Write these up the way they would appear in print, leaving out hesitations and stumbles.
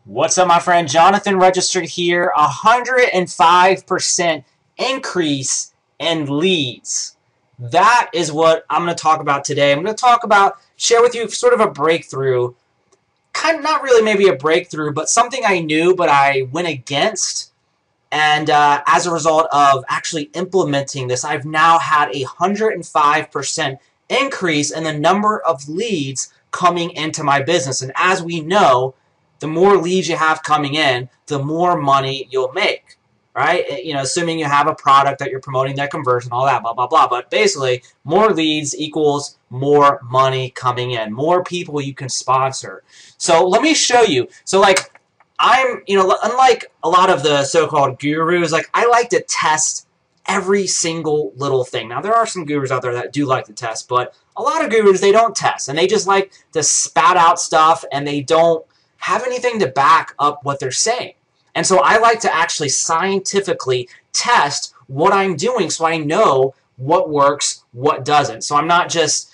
What's up, my friend? Jonathan registered here. 105% increase in leads. That is what I'm going to talk about today. I'm going to share with you sort of a breakthrough. Kind of not really maybe a breakthrough, but something I knew but I went against. And as a result of actually implementing this, I've now had a 105% increase in the number of leads coming into my business. And as we know, the more leads you have coming in, the more money you'll make, right? You know, assuming you have a product that you're promoting, that conversion, all that, blah, blah, blah. But basically, more leads equals more money coming in, more people you can sponsor. So let me show you. So like, unlike a lot of the so-called gurus, like I like to test every single little thing. Now, there are some gurus out there that do like to test, but a lot of gurus, they don't test, and they just like to spat out stuff, and they don't have anything to back up what they're saying. And so I like to actually scientifically test what I'm doing so I know what works, what doesn't. So I'm not just,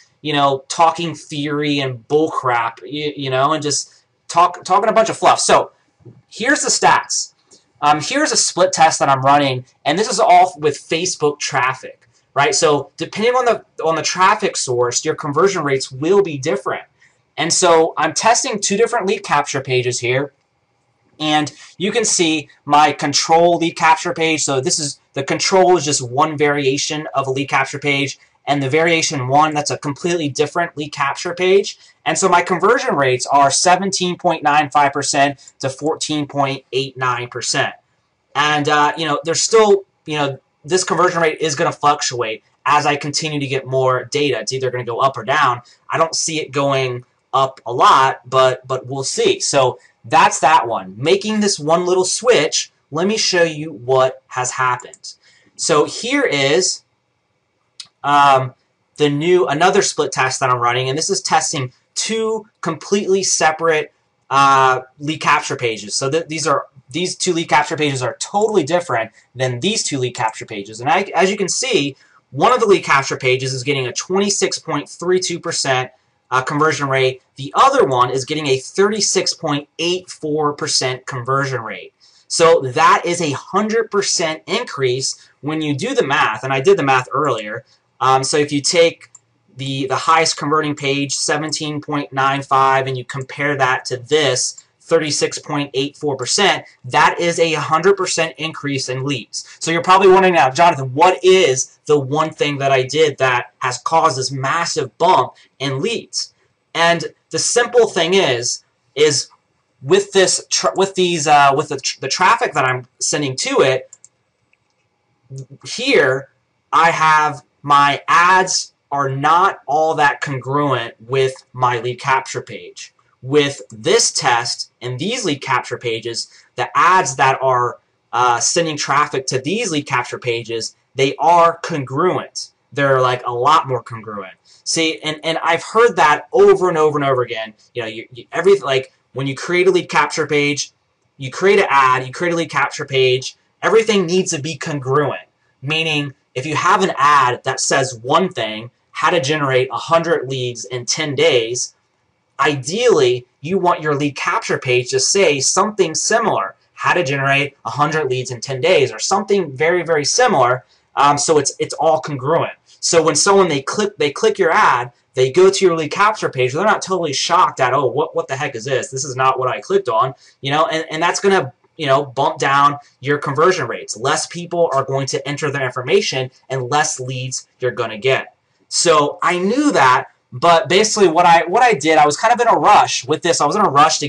talking theory and bullcrap, and just talking a bunch of fluff. So here's the stats. Here's a split test that I'm running, and this is all with Facebook traffic, right? So depending on the traffic source, your conversion rates will be different. And so I'm testing two different lead capture pages here, and you can see my control lead capture page. So the control is just one variation of a lead capture page, and the variation one, that's a completely different lead capture page. And so my conversion rates are 17.95% to 14.89%. And there's still, this conversion rate is going to fluctuate as I continue to get more data. It's either going to go up or down. I don't see it going up a lot, but we'll see. So that's that one. Making this one little switch, let me show you what has happened. So here is another split test that I'm running, and this is testing two completely separate lead capture pages. So these two lead capture pages are totally different than these two lead capture pages. And as you can see, one of the lead capture pages is getting a 26.32% conversion rate. The other one is getting a 36.84% conversion rate. So that is a 100% increase when you do the math, and I did the math earlier. So if you take the highest converting page, 17.95, and you compare that to this, 36.84%, that is a 100% increase in leads. So you're probably wondering now, Jonathan, what is the one thing that I did that has caused this massive bump in leads? And the simple thing is with the traffic that I'm sending to it, here I have my ads are not all that congruent with my lead capture page. With this test and these lead capture pages, the ads that are sending traffic to these lead capture pages, they are congruent. They're like a lot more congruent. See, and I've heard that over and over and over again. Like when you create a lead capture page, you create an ad, you create a lead capture page, everything needs to be congruent. Meaning, if you have an ad that says one thing, how to generate 100 leads in 10 days, ideally, you want your lead capture page to say something similar, how to generate 100 leads in 10 days, or something very, very similar, so it's all congruent. So when they click your ad, they go to your lead capture page, they're not totally shocked at, oh, what the heck is this? This is not what I clicked on, and that's going to bump down your conversion rates. Less people are going to enter their information, and less leads you're going to get. So I knew that. But basically what I did, I was kind of in a rush with this. I was in a rush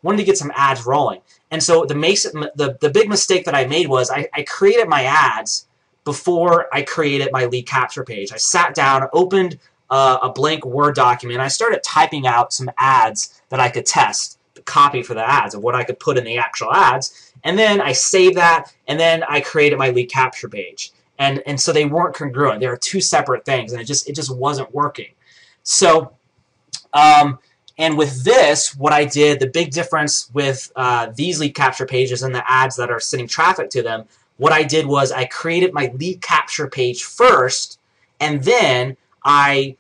wanted to get some ads rolling. And so the big mistake that I made was I created my ads before I created my lead capture page. I sat down, opened a blank Word document, and I started typing out some ads that I could test, the copy for the ads, of what I could put in the actual ads. And then I saved that, and then I created my lead capture page. And so they weren't congruent. They were two separate things, and it just wasn't working. So, and with this, what I did, the big difference with these lead capture pages and the ads that are sending traffic to them, what I did was I created my lead capture page first, and then I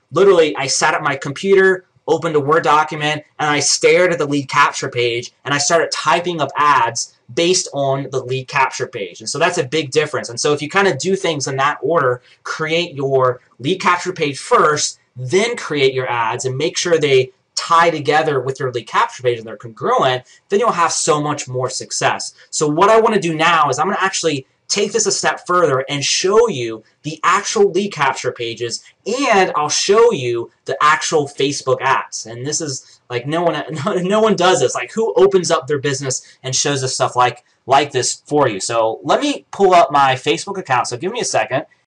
sat at my computer, opened a Word document, and I stared at the lead capture page, and I started typing up ads based on the lead capture page. And so that's a big difference. And so if you kind of do things in that order, create your lead capture page first, then create your ads, and make sure they tie together with your lead capture page and they're congruent, then you'll have so much more success. So what I want to do now is I'm going to actually take this a step further and show you the actual lead capture pages, and I'll show you the actual Facebook ads. And this is like no one does this. Like, who opens up their business and shows us stuff like this for you? So let me pull up my Facebook account. So give me a second,